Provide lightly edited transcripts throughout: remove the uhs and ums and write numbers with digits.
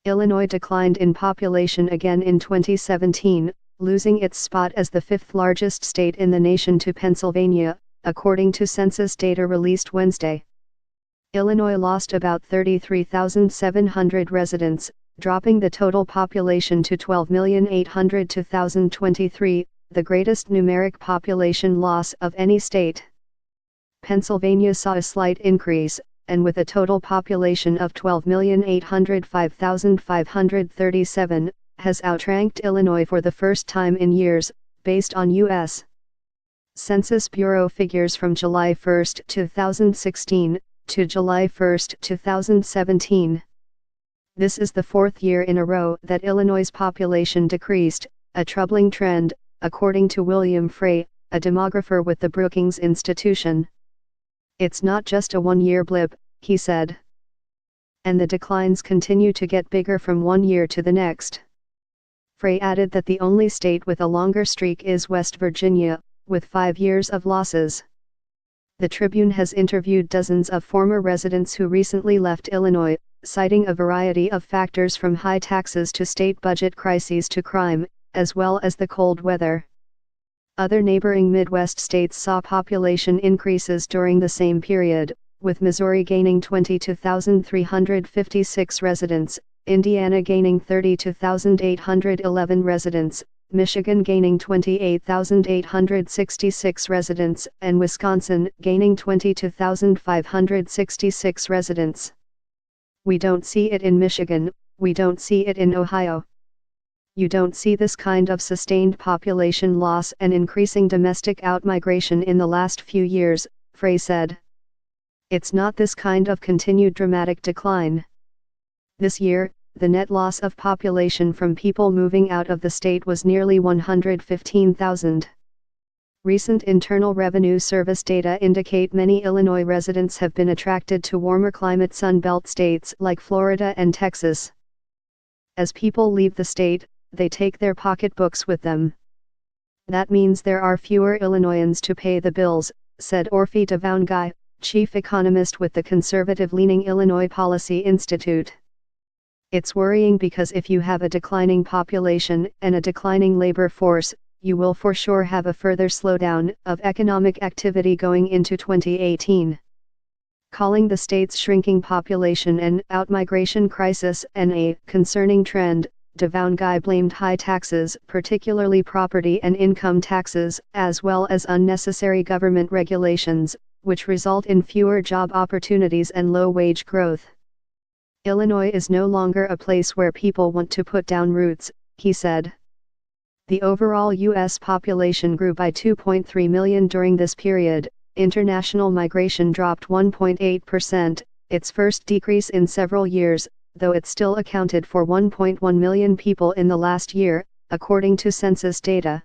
Illinois declined in population again in 2017, losing its spot as the fifth largest state in the nation to Pennsylvania, according to census data released Wednesday. Illinois lost about 33,700 residents, dropping the total population to 12,800,000 in 2023, the greatest numeric population loss of any state. Pennsylvania saw a slight increase, and with a total population of 12,805,537, has outranked Illinois for the first time in years, based on U.S. Census Bureau figures from July 1, 2016, to July 1, 2017. This is the fourth year in a row that Illinois' population decreased, a troubling trend, according to William Frey, a demographer with the Brookings Institution. "It's not just a one-year blip," he said. "And the declines continue to get bigger from one year to the next." Frey added that the only state with a longer streak is West Virginia, with 5 years of losses. The Tribune has interviewed dozens of former residents who recently left Illinois, citing a variety of factors from high taxes to state budget crises to crime, as well as the cold weather. Other neighboring Midwest states saw population increases during the same period, with Missouri gaining 22,356 residents, Indiana gaining 32,811 residents, Michigan gaining 28,866 residents, and Wisconsin gaining 22,566 residents. "We don't see it in Michigan, we don't see it in Ohio. You don't see this kind of sustained population loss and increasing domestic outmigration in the last few years," Frey said. "It's not this kind of continued dramatic decline. This year, the net loss of population from people moving out of the state was nearly 115,000. Recent Internal Revenue Service data indicate many Illinois residents have been attracted to warmer climate Sun Belt states like Florida and Texas. As people leave the state, they take their pocketbooks with them. That means there are fewer Illinoisans to pay the bills," said Orphy Devonguy, chief economist with the conservative-leaning Illinois Policy Institute. "It's worrying because if you have a declining population and a declining labor force, you will for sure have a further slowdown of economic activity going into 2018. Calling the state's shrinking population an outmigration crisis and a concerning trend, Devonguy blamed high taxes, particularly property and income taxes, as well as unnecessary government regulations, which result in fewer job opportunities and low wage growth. "Illinois is no longer a place where people want to put down roots," he said. The overall U.S. population grew by 2.3 million during this period. International migration dropped 1.8%, its first decrease in several years, though it still accounted for 1.1 million people in the last year, according to census data.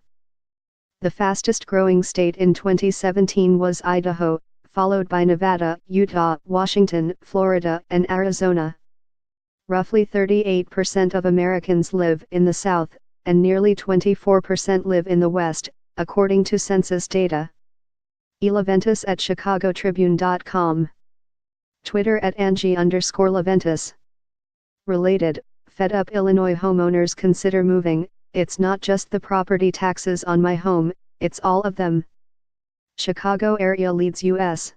The fastest growing state in 2017 was Idaho, followed by Nevada, Utah, Washington, Florida, and Arizona. Roughly 38% of Americans live in the South, and nearly 24% live in the West, according to census data. eLaventis at chicagotribune.com. Twitter at Angie_Laventis. Related, fed up Illinois homeowners consider moving. "It's not just the property taxes on my home, it's all of them." Chicago area leads U.S.